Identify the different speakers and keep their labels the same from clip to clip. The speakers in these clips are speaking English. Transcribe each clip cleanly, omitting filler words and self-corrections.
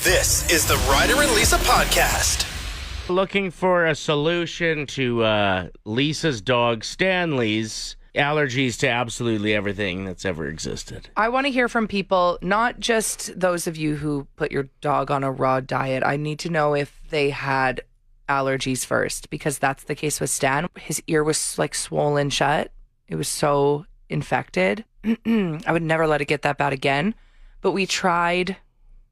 Speaker 1: This is the Ryder and Lisa podcast.
Speaker 2: Looking for a solution to Lisa's dog Stanley's allergies to absolutely everything that's ever existed.
Speaker 3: I want to hear from people, not just those of you who put your dog on a raw diet. I need to know if they had allergies first, because that's the case with Stan. His ear was like swollen shut. It was so infected. I would never let it get that bad again. But we tried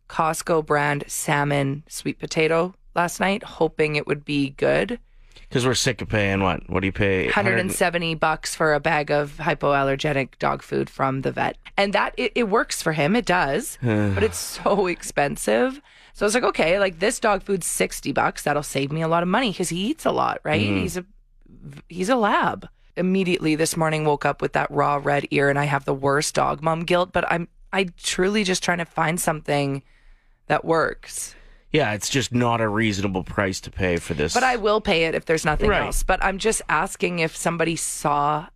Speaker 3: Costco brand salmon sweet potato last night, hoping it would be good.
Speaker 2: Because we're sick of paying what? What do you pay?
Speaker 3: $170 for a bag of hypoallergenic dog food from the vet. And that, it works for him. It does. But it's so expensive. So I was like, okay, like this dog food's $60. That'll save me a lot of money because he eats a lot, right? He's a lab. Immediately this morning woke up with that raw red ear and I have the worst dog mom guilt, but I truly just trying to find something that works.
Speaker 2: Yeah, it's just not a reasonable price to pay for this.
Speaker 3: But I will pay it if there's nothing else. But I'm just asking if somebody saw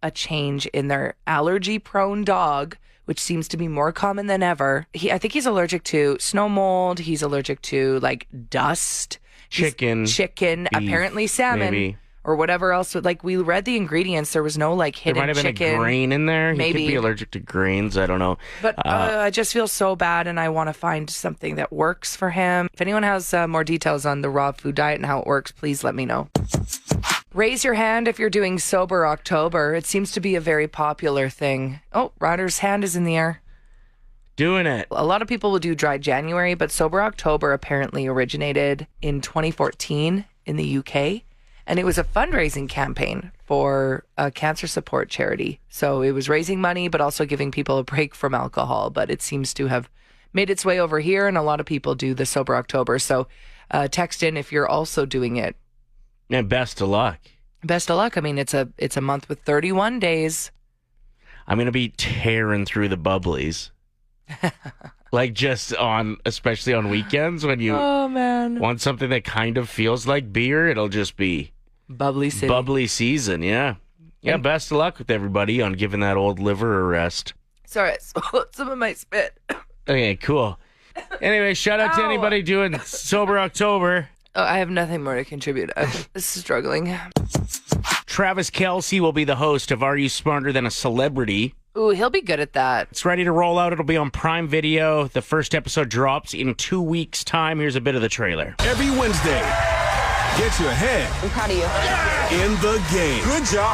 Speaker 3: a change in their allergy-prone dog, which seems to be more common than ever. I think he's allergic to snow mold. He's allergic to, like, dust.
Speaker 2: Chicken.
Speaker 3: Beef, apparently salmon.
Speaker 2: Maybe.
Speaker 3: Or whatever else. Like, we read the ingredients. There was no, like, hidden chicken.
Speaker 2: There might have been a grain in there.
Speaker 3: Maybe.
Speaker 2: He could be allergic to grains. I don't know.
Speaker 3: But I just feel so bad, and I want to find something that works for him. If anyone has more details on the raw food diet and how it works, please let me know. Raise your hand if you're doing Sober October. It seems to be a very popular thing. Oh, Ryder's hand is in the air.
Speaker 2: Doing it.
Speaker 3: A lot of people will do Dry January, but Sober October apparently originated in 2014 in the UK. And it was a fundraising campaign for a cancer support charity. So it was raising money, but also giving people a break from alcohol. But it seems to have made its way over here, and a lot of people do the Sober October. So text in if you're also doing it.
Speaker 2: And best of luck.
Speaker 3: Best of luck. I mean, it's a month with 31 days.
Speaker 2: I'm going to be tearing through the bubblies. Like especially on weekends when you want something that kind of feels like beer, it'll just be
Speaker 3: Bubbly City.
Speaker 2: Bubbly season, yeah. Yeah, best of luck with everybody on giving that old liver a rest.
Speaker 3: Sorry, I swallowed some of my spit.
Speaker 2: Okay, cool. Anyway, shout out to anybody doing Sober October.
Speaker 3: Oh, I have nothing more to contribute. I'm struggling.
Speaker 2: Travis Kelce will be the host of Are You Smarter Than a Celebrity?
Speaker 3: Ooh, he'll be good at that.
Speaker 2: It's ready to roll out. It'll be on Prime Video. The first episode drops in 2 weeks' time. Here's a bit of the trailer.
Speaker 4: Every Wednesday, get your head
Speaker 5: I'm proud of you.
Speaker 4: in the game.
Speaker 6: Good job.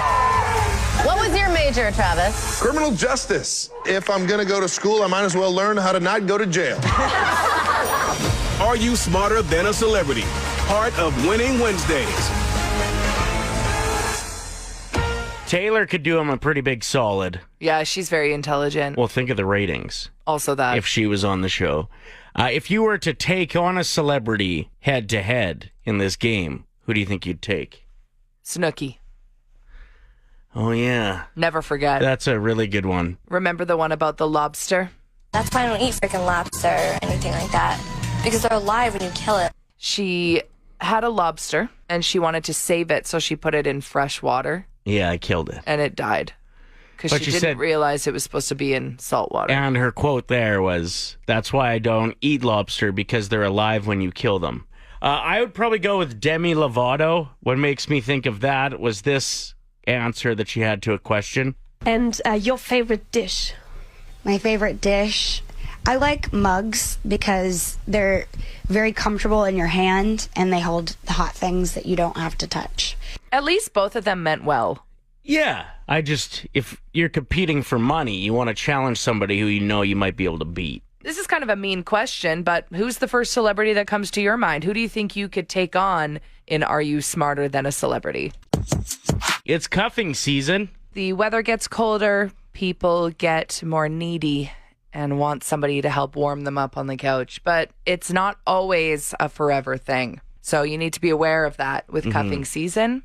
Speaker 5: What was your major, Travis?
Speaker 6: Criminal justice. If I'm going to go to school, I might as well learn how to not go to jail.
Speaker 4: Are You Smarter Than a Celebrity? Part of Winning Wednesdays.
Speaker 2: Taylor could do him a pretty big solid.
Speaker 3: Yeah, she's very intelligent.
Speaker 2: Well, think of the ratings.
Speaker 3: Also that.
Speaker 2: If she was on the show. If you were to take on a celebrity head-to-head in this game, who do you think you'd take?
Speaker 3: Snooki.
Speaker 2: Oh, yeah.
Speaker 3: Never forget.
Speaker 2: That's a really good one.
Speaker 3: Remember the one about the lobster?
Speaker 7: That's why I don't eat freaking lobster or anything like that. Because they're alive when you kill it.
Speaker 3: She had a lobster, and she wanted to save it, so she put it in fresh water.
Speaker 2: Yeah, I killed it.
Speaker 3: And it died. Because she didn't realize it was supposed to be in salt water.
Speaker 2: And her quote there was, that's why I don't eat lobster, because they're alive when you kill them. I would probably go with Demi Lovato. What makes me think of that was this answer that she had to a question.
Speaker 8: And your favorite dish?
Speaker 9: My favorite dish? I like mugs because they're very comfortable in your hand and they hold the hot things that you don't have to touch.
Speaker 3: At least both of them meant well.
Speaker 2: Yeah. If you're competing for money, you want to challenge somebody who you know you might be able to beat.
Speaker 3: This is kind of a mean question, but who's the first celebrity that comes to your mind? Who do you think you could take on in Are You Smarter Than a Celebrity?
Speaker 2: It's cuffing season.
Speaker 3: The weather gets colder, people get more needy and want somebody to help warm them up on the couch. But it's not always a forever thing. So you need to be aware of that with cuffing season.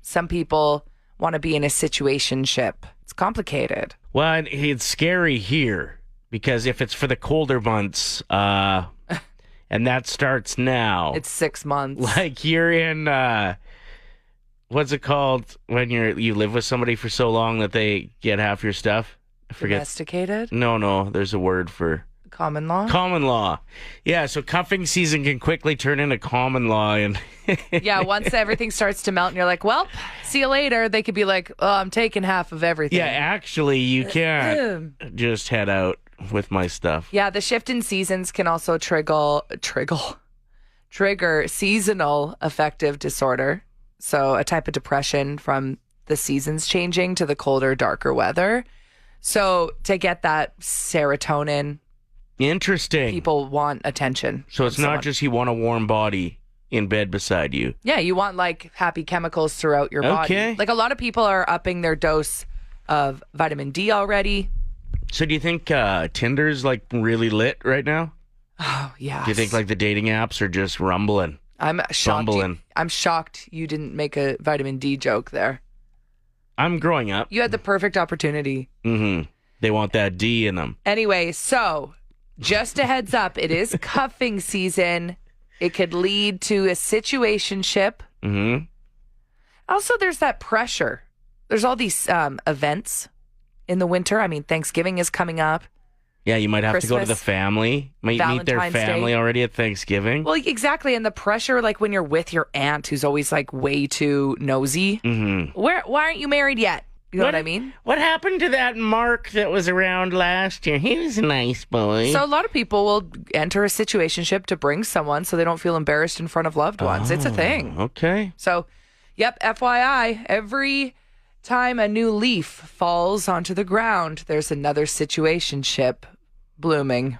Speaker 3: Some people want to be in a situationship. It's complicated.
Speaker 2: Well, it's scary here because if it's for the colder months, and that starts now.
Speaker 3: It's 6 months.
Speaker 2: Like you're in, what's it called when you live with somebody for so long that they get half your stuff? I forget.
Speaker 3: Domesticated?
Speaker 2: No, there's a word for...
Speaker 3: Common law.
Speaker 2: Common law. Yeah, so cuffing season can quickly turn into common law. And
Speaker 3: Yeah, once everything starts to melt and you're like, well, see you later. They could be like, oh, I'm taking half of everything.
Speaker 2: yeah, actually, you can't just head out with my stuff.
Speaker 3: Yeah, the shift in seasons can also trigger seasonal affective disorder. So a type of depression from the seasons changing to the colder, darker weather. So to get that serotonin,
Speaker 2: Interesting.
Speaker 3: people want attention.
Speaker 2: So it's
Speaker 3: from
Speaker 2: not
Speaker 3: someone.
Speaker 2: just you want a warm body in bed beside you.
Speaker 3: Yeah, you want like happy chemicals throughout your body.
Speaker 2: Okay.
Speaker 3: Like a lot of people are upping their dose of vitamin D already.
Speaker 2: So do you think Tinder's like really lit right now?
Speaker 3: Oh, yeah.
Speaker 2: Do you think like the dating apps are just rumbling?
Speaker 3: I'm shocked.
Speaker 2: bumbling?
Speaker 3: I'm shocked you didn't make a vitamin D joke there.
Speaker 2: I'm growing up.
Speaker 3: You had the perfect opportunity.
Speaker 2: Mm-hmm. They want that D in them.
Speaker 3: Anyway, so just a heads up, it is cuffing season. It could lead to a situationship.
Speaker 2: Mm-hmm.
Speaker 3: Also, there's that pressure. There's all these events in the winter. I mean, Thanksgiving is coming up.
Speaker 2: Yeah, you might have to go to the
Speaker 3: Christmas,
Speaker 2: family. Might meet their
Speaker 3: Valentine's
Speaker 2: family
Speaker 3: Day.
Speaker 2: already at Thanksgiving.
Speaker 3: Well, exactly. And the pressure, like when you're with your aunt who's always like way too nosy.
Speaker 2: Mm-hmm.
Speaker 3: Why aren't you married yet? You know what I mean?
Speaker 2: What happened to that Mark that was around last year? He was a nice boy.
Speaker 3: So a lot of people will enter a situationship to bring someone so they don't feel embarrassed in front of loved ones. It's a thing.
Speaker 2: Okay.
Speaker 3: So, yep, FYI, every time a new leaf falls onto the ground, there's another situationship blooming.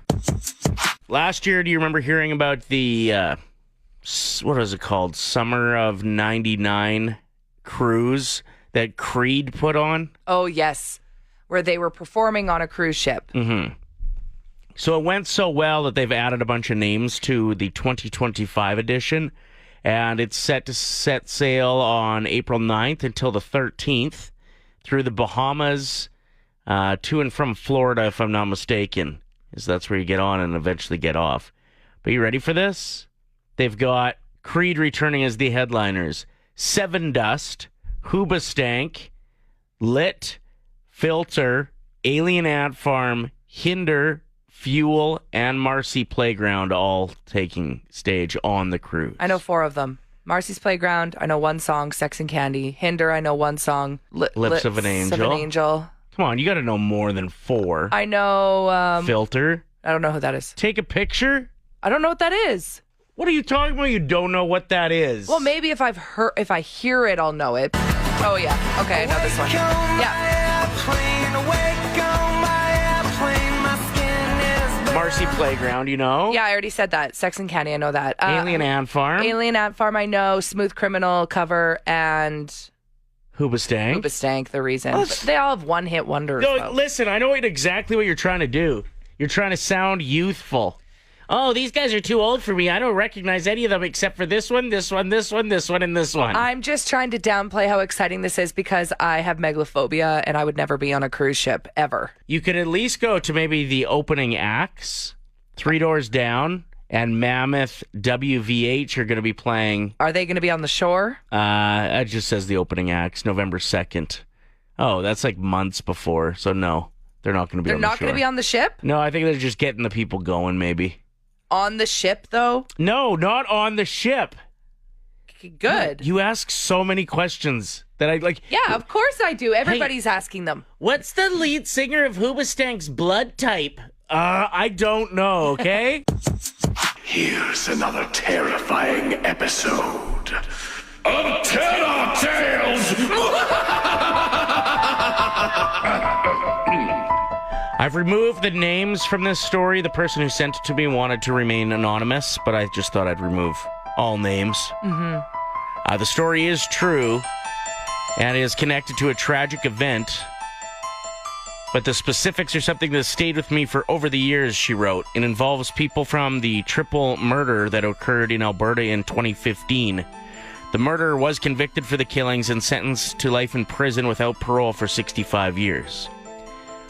Speaker 2: Last year, do you remember hearing about the, what was it called? Summer of 99 cruise that Creed put on?
Speaker 3: Oh, yes, where they were performing on a cruise ship.
Speaker 2: Mm-hmm. So it went so well that they've added a bunch of names to the 2025 edition, and it's set to set sail on April 9th until the 13th through the Bahamas to and from Florida, if I'm not mistaken, because that's where you get on and eventually get off. But you ready for this? They've got Creed returning as the headliners, Seven Dust, Hoobastank, Lit, Filter, Alien Ant Farm, Hinder, Fuel, and Marcy Playground all taking stage on the cruise.
Speaker 3: I know 4 of them. Marcy's Playground, I know one song, Sex and Candy. Hinder, I know one song,
Speaker 2: Lips of an Angel. Come on, you got to know more than 4.
Speaker 3: I know...
Speaker 2: Filter.
Speaker 3: I don't know who that is.
Speaker 2: Take a picture?
Speaker 3: I don't know what that is.
Speaker 2: What are you talking about? You don't know what that is.
Speaker 3: Well, maybe if I hear it, I'll know it. Oh, yeah. Okay, I know this one. Yeah.
Speaker 2: Marcy Playground, you know?
Speaker 3: Yeah, I already said that. Sex and Candy, I know that.
Speaker 2: Alien Ant Farm.
Speaker 3: Alien Ant Farm, I know. Smooth Criminal cover and
Speaker 2: Hoobastank.
Speaker 3: Hoobastank, The Reason. But they all have one-hit wonders.
Speaker 2: No,
Speaker 3: though.
Speaker 2: listen, I know exactly what you're trying to do. You're trying to sound youthful. Oh, these guys are too old for me. I don't recognize any of them except for this one, this one, this one, this one, and this one.
Speaker 3: I'm just trying to downplay how exciting this is because I have megalophobia and I would never be on a cruise ship, ever.
Speaker 2: You could at least go to maybe the opening acts, Three Doors Down, and Mammoth WVH are going to be playing.
Speaker 3: Are they going to be on the shore?
Speaker 2: It just says the opening acts, November 2nd. Oh, that's like months before, so no. They're not going to be on the shore.
Speaker 3: They're not going to be on the ship?
Speaker 2: No, I think they're just getting the people going, maybe.
Speaker 3: On the ship, though?
Speaker 2: No, not on the ship.
Speaker 3: Good.
Speaker 2: You ask so many questions that I like.
Speaker 3: Yeah, of course I do. Everybody's asking them.
Speaker 2: What's the lead singer of Hoobastank's blood type? I don't know, okay?
Speaker 4: Here's another terrifying episode of Terror Tales.
Speaker 2: I've removed the names from this story. The person who sent it to me wanted to remain anonymous, but I just thought I'd remove all names. Mm-hmm. The story is true and is connected to a tragic event, but the specifics are something that stayed with me for over the years, she wrote. It involves people from the triple murder that occurred in Alberta in 2015. The murderer was convicted for the killings and sentenced to life in prison without parole for 65 years.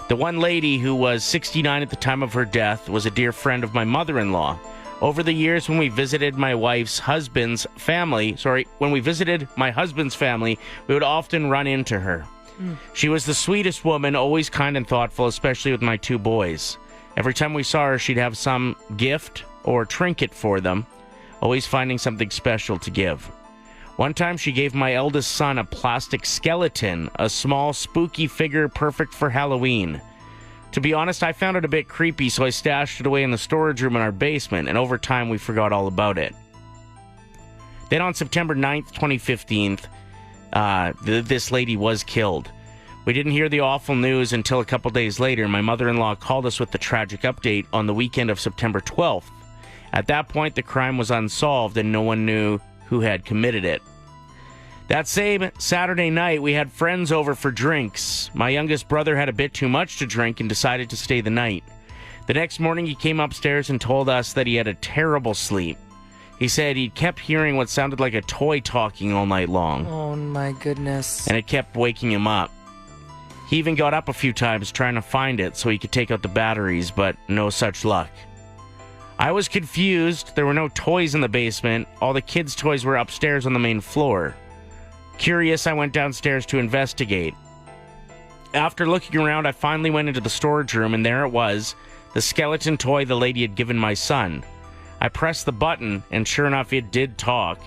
Speaker 2: The one lady who was 69 at the time of her death was a dear friend of my mother-in-law. Over the years when we visited my husband's family, we would often run into her. She was the sweetest woman, always kind and thoughtful, especially with my 2 boys. Every time we saw her, she'd have some gift or trinket for them, always finding something special to give. One time she gave my eldest son a plastic skeleton, a small spooky figure perfect for Halloween. To be honest, I found it a bit creepy, so I stashed it away in the storage room in our basement, and over time we forgot all about it. Then on September 9th, 2015, this lady was killed. We didn't hear the awful news until a couple days later. My mother-in-law called us with the tragic update on the weekend of September 12th. At that point, the crime was unsolved and no one knew who had committed it. That same Saturday night, we had friends over for drinks. My youngest brother had a bit too much to drink and decided to stay the night. The next morning, he came upstairs and told us that he had a terrible sleep. He said he kept hearing what sounded like a toy talking all night long.
Speaker 3: Oh, my goodness.
Speaker 2: And it kept waking him up. He even got up a few times trying to find it so he could take out the batteries, but no such luck. I was confused. There were no toys in the basement. All the kids' toys were upstairs on the main floor. Curious, I went downstairs to investigate. After looking around, I finally went into the storage room, and there it was, the skeleton toy the lady had given my son. I pressed the button, and sure enough, it did talk.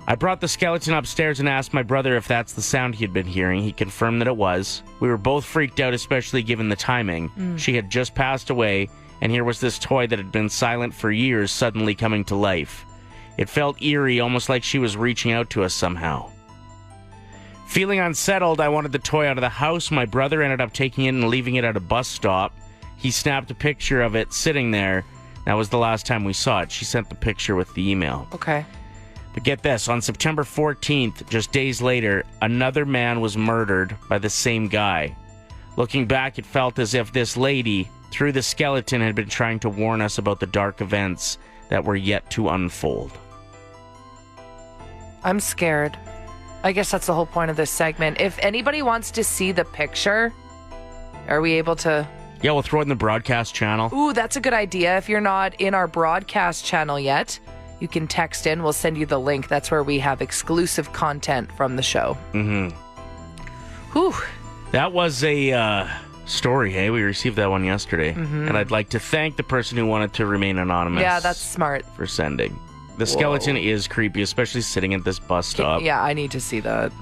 Speaker 2: I brought the skeleton upstairs and asked my brother if that's the sound he had been hearing. He confirmed that it was. We were both freaked out, especially given the timing. She had just passed away, and here was this toy that had been silent for years suddenly coming to life. It felt eerie, almost like she was reaching out to us somehow. Feeling unsettled, I wanted the toy out of the house. My brother ended up taking it and leaving it at a bus stop. He snapped a picture of it sitting there. That was the last time we saw it. She sent the picture with the email.
Speaker 3: Okay.
Speaker 2: But get this, on September 14th, just days later, another man was murdered by the same guy. Looking back, it felt as if this lady, through the skeleton, had been trying to warn us about the dark events that were yet to unfold.
Speaker 3: I'm scared. I guess that's the whole point of this segment. If anybody wants to see the picture, are we able to...
Speaker 2: Yeah, we'll throw it in the broadcast channel.
Speaker 3: Ooh, that's a good idea. If you're not in our broadcast channel yet, you can text in. We'll send you the link. That's where we have exclusive content from the show.
Speaker 2: Mm-hmm.
Speaker 3: Whew.
Speaker 2: That was a story, hey? We received that one yesterday. And I'd like to thank the person who wanted to remain anonymous.
Speaker 3: Yeah, that's smart.
Speaker 2: For sending. The skeleton is creepy, especially sitting at this bus stop.
Speaker 3: Yeah, I need to see that.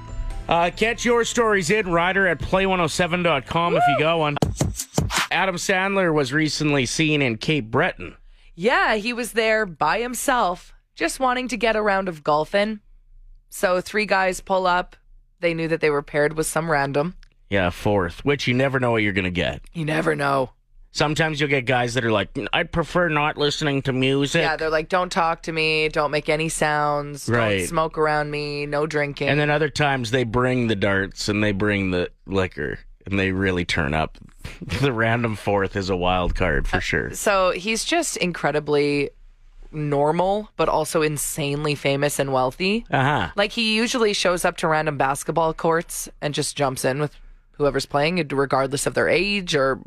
Speaker 2: Catch your stories in, Ryder, at play107.com if you got one. Adam Sandler was recently seen in Cape Breton.
Speaker 3: Yeah, he was there by himself, just wanting to get a round of golfing. So 3 guys pull up. They knew that they were paired with some random.
Speaker 2: Yeah, 4th, which you never know what you're going to get.
Speaker 3: You never know.
Speaker 2: Sometimes you'll get guys that are like, I'd prefer not listening to music.
Speaker 3: Yeah, they're like, don't talk to me, don't make any sounds,
Speaker 2: right.
Speaker 3: Don't smoke around me, no drinking.
Speaker 2: And then other times they bring the darts and they bring the liquor and they really turn up. The random 4th is a wild card for sure.
Speaker 3: So he's just incredibly normal, but also insanely famous and wealthy.
Speaker 2: Uh-huh.
Speaker 3: Like he usually shows up to random basketball courts and just jumps in with whoever's playing, regardless of their age or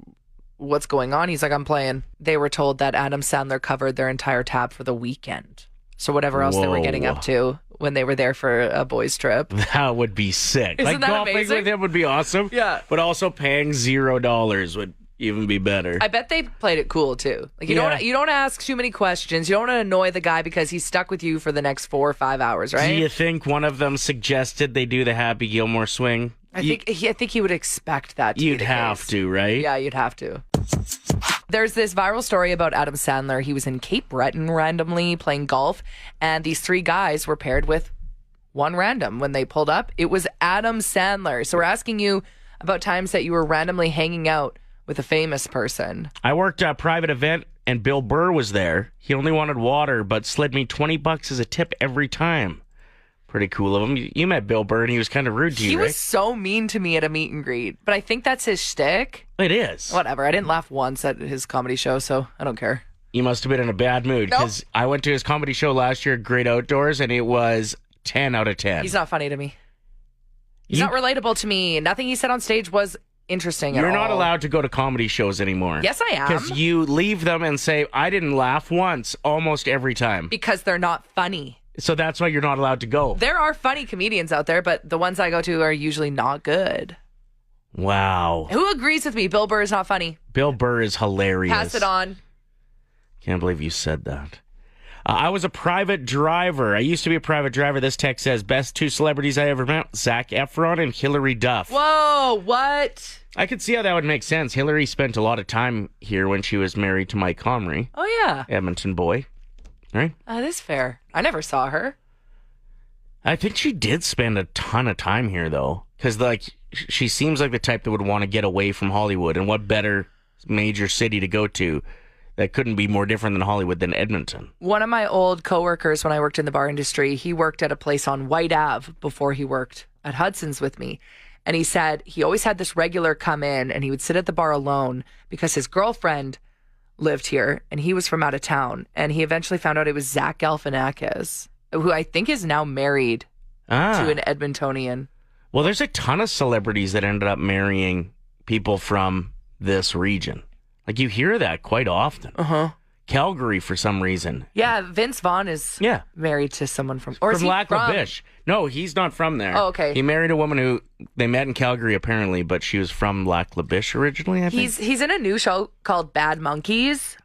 Speaker 3: what's going on. He's like, I'm playing. They were told that Adam Sandler covered their entire tab for the weekend. So whatever else they were getting up to when they were there for a boys trip.
Speaker 2: That would be sick.
Speaker 3: Isn't
Speaker 2: like
Speaker 3: that
Speaker 2: golfing
Speaker 3: amazing?
Speaker 2: with him would be awesome.
Speaker 3: Yeah.
Speaker 2: But also paying $0 would even be better.
Speaker 3: I bet they played it cool too. Like you don't ask too many questions. You don't want to annoy the guy because he's stuck with you for the next 4 or 5 hours, right?
Speaker 2: Do you think one of them suggested they do the Happy Gilmore swing?
Speaker 3: I think he would expect that to be
Speaker 2: You'd
Speaker 3: the
Speaker 2: have
Speaker 3: case.
Speaker 2: to, right?
Speaker 3: Yeah, you'd have to. There's this viral story about Adam Sandler. He was in Cape Breton randomly playing golf, and these 3 guys were paired with one random. When they pulled up, it was Adam Sandler. So we're asking you about times that you were randomly hanging out with a famous person.
Speaker 2: I worked at a private event, and Bill Burr was there. He only wanted water, but slid me $20 as a tip every time. Pretty cool of him. You met Bill Burr, and he was kind of rude to you,
Speaker 3: He
Speaker 2: right?
Speaker 3: was so mean to me at a meet and greet, but I think that's his shtick.
Speaker 2: It is.
Speaker 3: Whatever. I didn't laugh once at his comedy show, so I don't care.
Speaker 2: You must have been in a bad mood, because I went to his comedy show last year, Great Outdoors, and it was 10 out of 10.
Speaker 3: He's not funny to me. He's not relatable to me. Nothing he said on stage was interesting at all.
Speaker 2: You're not allowed to go to comedy shows anymore.
Speaker 3: Yes, I am.
Speaker 2: Because you leave them and say, I didn't laugh once, almost every time.
Speaker 3: Because they're not funny.
Speaker 2: So that's why you're not allowed to go.
Speaker 3: There are funny comedians out there, but the ones I go to are usually not good.
Speaker 2: Wow.
Speaker 3: Who agrees with me? Bill Burr is not funny.
Speaker 2: Bill Burr is hilarious.
Speaker 3: Pass it on.
Speaker 2: Can't believe you said that. I was a private driver. I used to be a private driver. This text says, best 2 celebrities I ever met, Zac Efron and Hilary Duff.
Speaker 3: Whoa, what?
Speaker 2: I could see how that would make sense. Hilary spent a lot of time here when she was married to Mike Comrie.
Speaker 3: Oh, yeah.
Speaker 2: Edmonton boy. Right?
Speaker 3: That is fair. I never saw her.
Speaker 2: I think she did spend a ton of time here, though. Because, like, she seems like the type that would want to get away from Hollywood. And what better major city to go to that couldn't be more different than Hollywood than Edmonton?
Speaker 3: One of my old coworkers, when I worked in the bar industry, he worked at a place on White Ave before he worked at Hudson's with me. And he said he always had this regular come in and he would sit at the bar alone because his girlfriend lived here and he was from out of town. And he eventually found out it was Zach Galifianakis, who I think is now married to an Edmontonian.
Speaker 2: Well, there's a ton of celebrities that ended up marrying people from this region. Like, you hear that quite often.
Speaker 3: Uh-huh.
Speaker 2: Calgary, for some reason.
Speaker 3: Yeah, Vince Vaughn is married to someone from... Or
Speaker 2: from Lac La Biche. No, he's not from there.
Speaker 3: Oh, okay.
Speaker 2: He married a woman who they met in Calgary, apparently, but she was from Lac La Biche originally, I think.
Speaker 3: He's in a new show called Bad Monkeys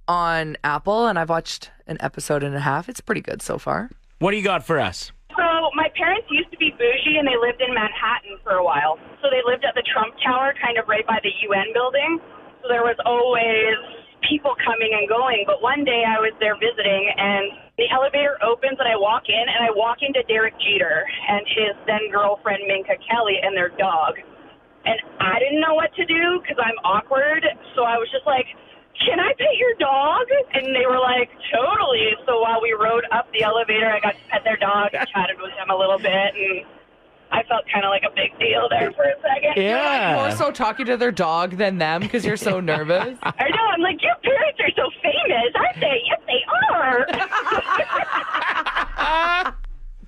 Speaker 3: on Apple, and I've watched an episode and a half. It's pretty good so far.
Speaker 2: What do you got for us?
Speaker 10: So my parents used to be bougie, and they lived in Manhattan for a while. So they lived at the Trump Tower, kind of right by the UN building. So there was always people coming and going. But one day I was there visiting, and the elevator opens, and I walk in, and I walk into Derek Jeter and his then-girlfriend Minka Kelly and their dog. And I didn't know what to do because I'm awkward. So I was just like, can I pet your dog? And they were like, totally. So while we rode up the elevator, I got to pet their dog and chatted with them a little bit. And I felt kind of like a big deal there for a second.
Speaker 2: Yeah.
Speaker 3: More so talking to their dog than them because you're so nervous.
Speaker 10: I know. I'm like, your parents are so famous, aren't they? Yes, they are.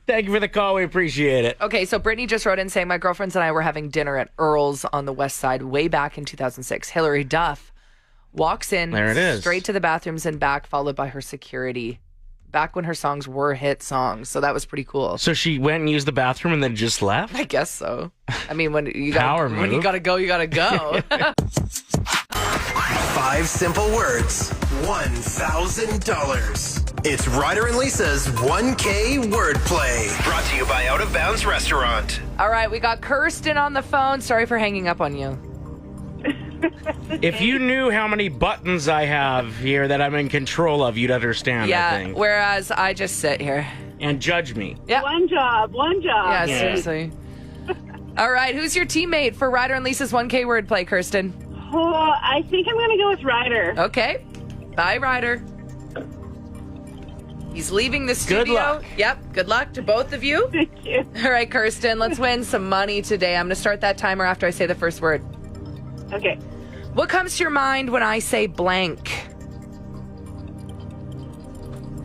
Speaker 2: Thank you for the call. We appreciate it.
Speaker 3: Okay, so Brittany just wrote in saying, my girlfriends and I were having dinner at Earl's on the west side way back in 2006. Hilary Duff walks in
Speaker 2: There it is.
Speaker 3: straight to the bathrooms and back, followed by her security. Back when her songs were hit songs, so that was pretty cool.
Speaker 2: So she went and used the bathroom and then just left?
Speaker 3: I guess so. I mean, when you
Speaker 2: Power
Speaker 3: when you
Speaker 2: move.
Speaker 3: gotta go, you gotta go.
Speaker 1: 5 simple words, $1,000. It's Ryder and Lisa's 1K wordplay. Brought to you by Out of Bounds Restaurant.
Speaker 3: All right, we got Kirsten on the phone. Sorry for hanging up on you.
Speaker 2: If you knew how many buttons I have here that I'm in control of, you'd understand, I
Speaker 3: Yeah,
Speaker 2: think.
Speaker 3: whereas I just sit here.
Speaker 2: And judge me.
Speaker 3: Yeah.
Speaker 10: One job.
Speaker 3: Yeah, seriously. All right, who's your teammate for Ryder and Lisa's 1K wordplay, Kirsten?
Speaker 10: Oh, I think I'm going to go with Ryder.
Speaker 3: Okay. Bye, Ryder. He's leaving the studio.
Speaker 2: Good luck.
Speaker 3: Yep. Good luck to both of you.
Speaker 10: Thank you.
Speaker 3: All right, Kirsten, let's win some money today. I'm going to start that timer after I say the first word.
Speaker 10: Okay.
Speaker 3: What comes to your mind when I say blank?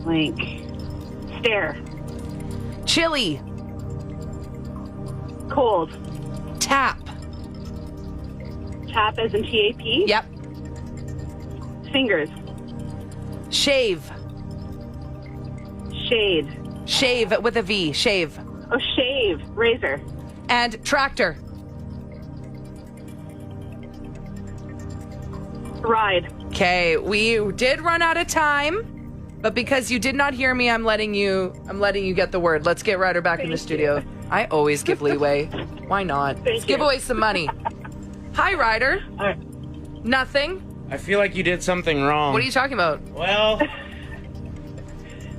Speaker 10: Blank. Stare.
Speaker 3: Chili.
Speaker 10: Cold.
Speaker 3: Tap.
Speaker 10: Tap as in T-A-P.
Speaker 3: Yep.
Speaker 10: Fingers.
Speaker 3: Shave.
Speaker 10: Shade.
Speaker 3: Shave with a V. Shave.
Speaker 10: Oh, shave. Razor.
Speaker 3: And tractor.
Speaker 10: Ride.
Speaker 3: Okay, we did run out of time, but because you did not hear me, I'm letting you get the word. Let's get Ryder back in the studio. I always give leeway. Why not? Let's give away some money. Hi, Ryder.
Speaker 10: All right.
Speaker 3: Nothing.
Speaker 2: I feel like you did something wrong.
Speaker 3: What are you talking about?
Speaker 2: Well,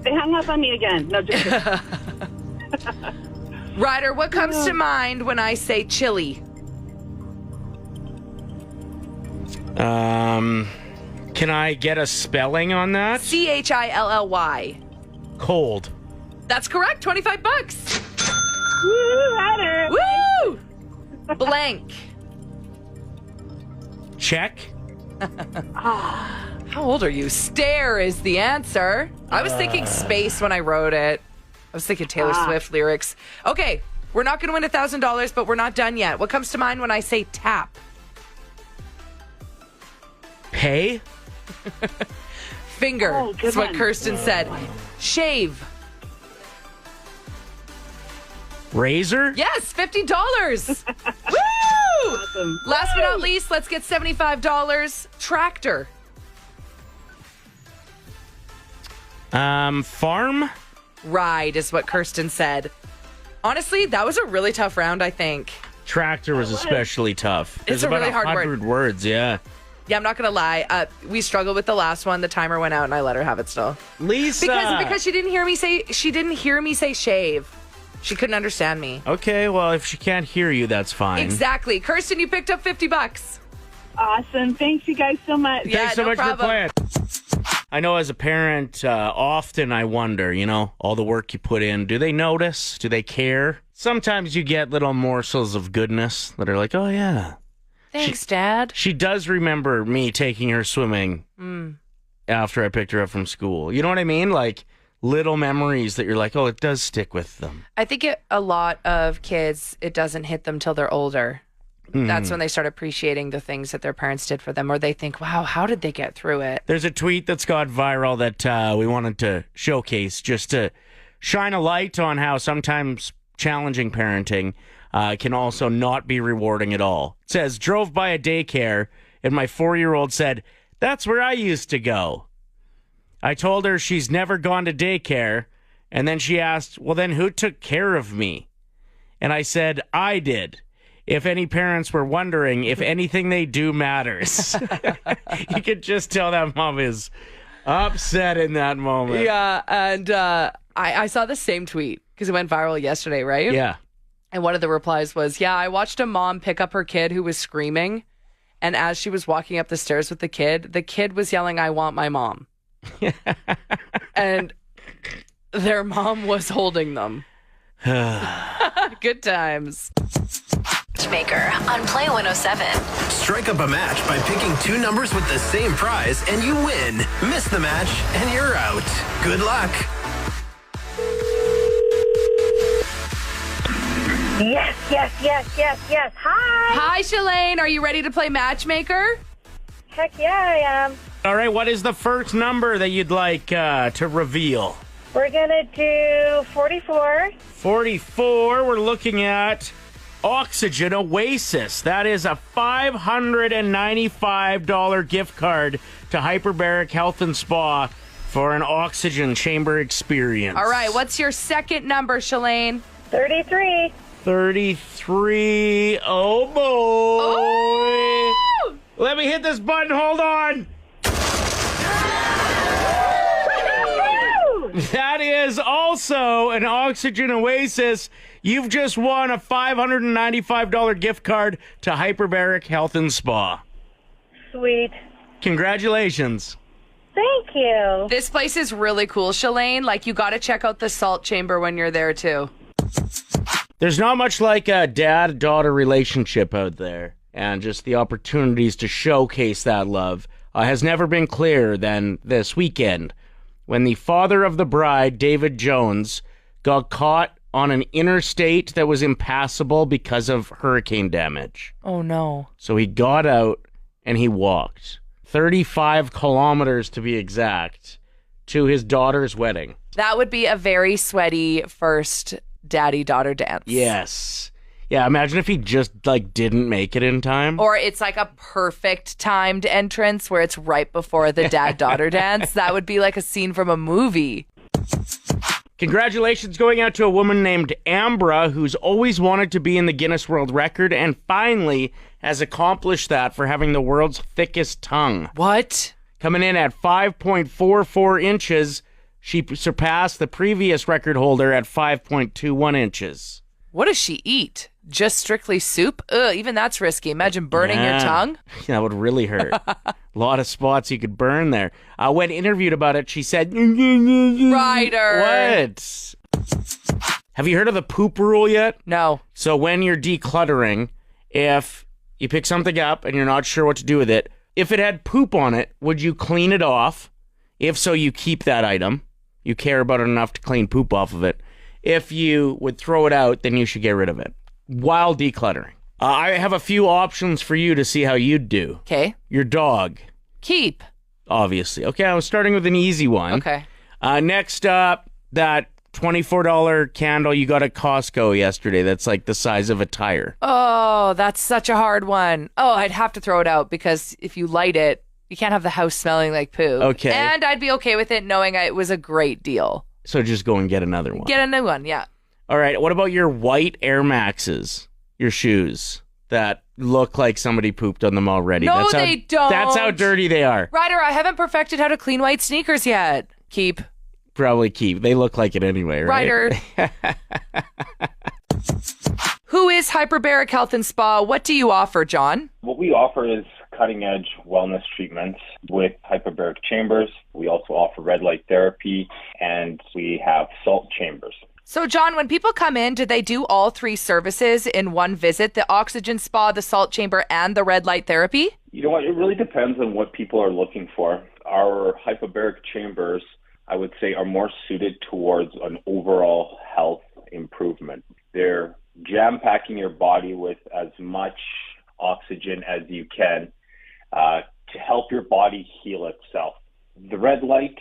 Speaker 10: They hung up on me again. No, just kidding.
Speaker 3: Ryder, what comes to mind when I say chili?
Speaker 2: can I get a spelling on that?
Speaker 3: CHILLY.
Speaker 2: Cold.
Speaker 3: That's correct. $25.
Speaker 10: Woo, Ryder.
Speaker 3: Woo! Blank.
Speaker 2: Check.
Speaker 3: How old are you? Stare is the answer. I was thinking space when I wrote it. I was thinking Taylor Swift lyrics. Okay, we're not going to win $1,000, but we're not done yet. What comes to mind when I say tap?
Speaker 2: Pay.
Speaker 3: Finger.
Speaker 10: Oh, good
Speaker 3: That's what
Speaker 10: one.
Speaker 3: Kirsten said. Shave.
Speaker 2: Razor.
Speaker 3: Yes, $50. Woo!
Speaker 10: Awesome.
Speaker 3: Last but not least, let's get $75. Tractor.
Speaker 2: Farm?
Speaker 3: Ride is what Kirsten said. Honestly, that was a really tough round, I think.
Speaker 2: Tractor was especially tough.
Speaker 3: It's a really hard word.
Speaker 2: 100 words, yeah.
Speaker 3: Yeah, I'm not going to lie. We struggled with the last one. The timer went out and I let her have it still.
Speaker 2: Lisa.
Speaker 3: Because she didn't hear me say shave. She couldn't understand me.
Speaker 2: Okay, well, if she can't hear you, that's fine.
Speaker 3: Exactly. Kirsten, you picked up $50.
Speaker 10: Awesome. Thanks you guys so much.
Speaker 3: Yeah,
Speaker 2: Thanks so
Speaker 3: no
Speaker 2: much
Speaker 3: problem.
Speaker 2: for playing. I know as a parent, often I wonder, all the work you put in, do they notice? Do they care? Sometimes you get little morsels of goodness that are like, oh, yeah.
Speaker 3: Thanks, Dad.
Speaker 2: She does remember me taking her swimming after I picked her up from school. You know what I mean? Like little memories that you're like, oh, it does stick with them.
Speaker 3: I think a lot of kids, it doesn't hit them till they're older. That's when they start appreciating the things that their parents did for them, or they think, wow, how did they get through it?
Speaker 2: There's a tweet that's got viral that we wanted to showcase just to shine a light on how sometimes challenging parenting can also not be rewarding at all. It says, drove by a daycare and my 4-year-old said, that's where I used to go. I told her she's never gone to daycare. And then she asked, well, then who took care of me? And I said, I did. If any parents were wondering if anything they do matters. You could just tell that mom is upset in that moment.
Speaker 3: Yeah, and I saw the same tweet because it went viral yesterday, right?
Speaker 2: Yeah.
Speaker 3: And one of the replies was, yeah, I watched a mom pick up her kid who was screaming. And as she was walking up the stairs with the kid was yelling, I want my mom. And their mom was holding them. Good times.
Speaker 11: Maker on Play 107.
Speaker 1: Strike up a match by picking 2 numbers with the same prize and you win. Miss the match and you're out. Good luck.
Speaker 10: Yes. Hi.
Speaker 3: Hi, Shalane. Are you ready to play Matchmaker?
Speaker 10: Heck yeah, I am.
Speaker 2: All right, what is the first number that you'd like to reveal?
Speaker 10: We're going to do 44.
Speaker 2: 44, we're looking at Oxygen Oasis. That is a $595 gift card to Hyperbaric Health and Spa for an oxygen chamber experience.
Speaker 3: All right, what's your second number, Shalane?
Speaker 10: 33.
Speaker 2: 33. Oh, boy.
Speaker 3: Oh!
Speaker 2: Let me hit this button. Hold on. That is also an Oxygen Oasis. You've just won a $595 gift card to Hyperbaric Health and Spa.
Speaker 10: Sweet.
Speaker 2: Congratulations.
Speaker 10: Thank you.
Speaker 3: This place is really cool, Shalane. Like, you got to check out the salt chamber when you're there, too.
Speaker 2: There's not much like a dad-daughter relationship out there, and just the opportunities to showcase that love has never been clearer than this weekend, when the father of the bride, David Jones, got caught on an interstate that was impassable because of hurricane damage.
Speaker 3: Oh, no.
Speaker 2: So he got out and he walked 35 kilometers to be exact to his daughter's wedding.
Speaker 3: That would be a very sweaty first daddy-daughter dance.
Speaker 2: Yes. Yeah, imagine if he just didn't make it in time.
Speaker 3: Or it's like a perfect timed entrance where it's right before the dad-daughter dance. That would be like a scene from a movie.
Speaker 2: Congratulations going out to a woman named Ambra, who's always wanted to be in the Guinness World Record and finally has accomplished that for having the world's thickest tongue.
Speaker 3: What?
Speaker 2: Coming in at 5.44 inches, she surpassed the previous record holder at 5.21 inches.
Speaker 3: What does she eat? Just strictly soup? Ugh, even that's risky. Imagine burning your tongue.
Speaker 2: That would really hurt. A lot of spots you could burn there. When interviewed about it, she said, Ryder. What? Have you heard of the poop rule yet?
Speaker 3: No.
Speaker 2: So when you're decluttering, if you pick something up and you're not sure what to do with it, if it had poop on it, would you clean it off? If so, you keep that item. You care about it enough to clean poop off of it. If you would throw it out, then you should get rid of it while decluttering. I have a few options for you to see how you'd do.
Speaker 3: Okay.
Speaker 2: Your dog.
Speaker 3: Keep.
Speaker 2: Obviously. Okay, I was starting with an easy one.
Speaker 3: Okay.
Speaker 2: Next up, that $24 candle you got at Costco yesterday that's like the size of a tire?
Speaker 3: Oh, that's such a hard one. Oh, I'd have to throw it out because if you light it, you can't have the house smelling like poo.
Speaker 2: Okay.
Speaker 3: And I'd be okay with it knowing it was a great deal.
Speaker 2: So just go and get another one.
Speaker 3: Get a new one, yeah.
Speaker 2: All right. What about your white Air Maxes, your shoes that look like somebody pooped on them already?
Speaker 3: No, they don't.
Speaker 2: That's how dirty they are.
Speaker 3: Ryder, I haven't perfected how to clean white sneakers yet. Keep.
Speaker 2: Probably keep. They look like it anyway, right?
Speaker 3: Ryder. Who is Hyperbaric Health and Spa? What do you offer, John?
Speaker 12: What we offer is cutting-edge wellness treatments with hyperbaric chambers. We also offer red light therapy, and we have salt chambers.
Speaker 3: So, John, when people come in, do they do all three services in one visit? The oxygen spa, the salt chamber, and the red light therapy?
Speaker 12: You know what? It really depends on what people are looking for. Our hyperbaric chambers, I would say, are more suited towards an overall health improvement. They're jam-packing your body with as much oxygen as you can to help your body heal itself. The red light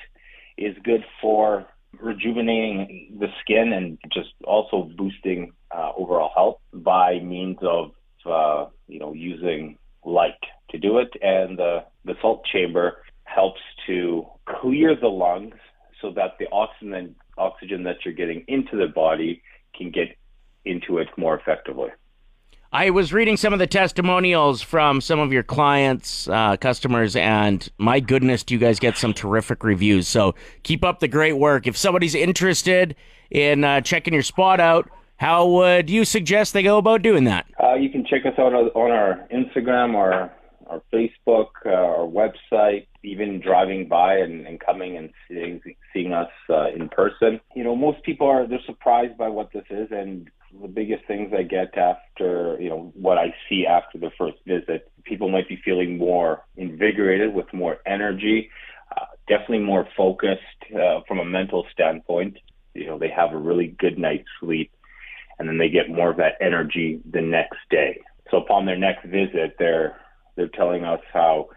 Speaker 12: is good for rejuvenating the skin and just also boosting overall health by means of using light to do it. And the salt chamber helps to clear the lungs so that the oxygen that you're getting into the body can get into it more effectively.
Speaker 2: I was reading some of the testimonials from some of your clients, customers, and my goodness, do you guys get some terrific reviews. So keep up the great work. If somebody's interested in checking your spot out, how would you suggest they go about doing that?
Speaker 12: You can check us out on our Instagram or our Facebook, our website, even driving by and coming and seeing us in person. You know, most people they're surprised by what this is, and the biggest things I get after, what I see after the first visit, people might be feeling more invigorated with more energy, definitely more focused from a mental standpoint. They have a really good night's sleep, and then they get more of that energy the next day. So upon their next visit, they're telling us how,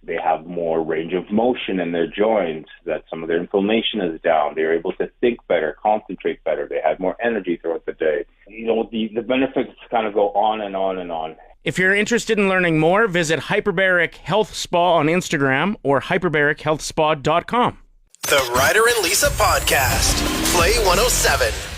Speaker 12: they have more range of motion in their joints, that some of their inflammation is down. They're able to think better, concentrate better. They had more energy throughout the day. The benefits kind of go on and on and on.
Speaker 2: If you're interested in learning more, visit Hyperbaric Health Spa on Instagram or hyperbarichealthspa.com.
Speaker 1: The Ryder and Lisa Podcast. Play 107.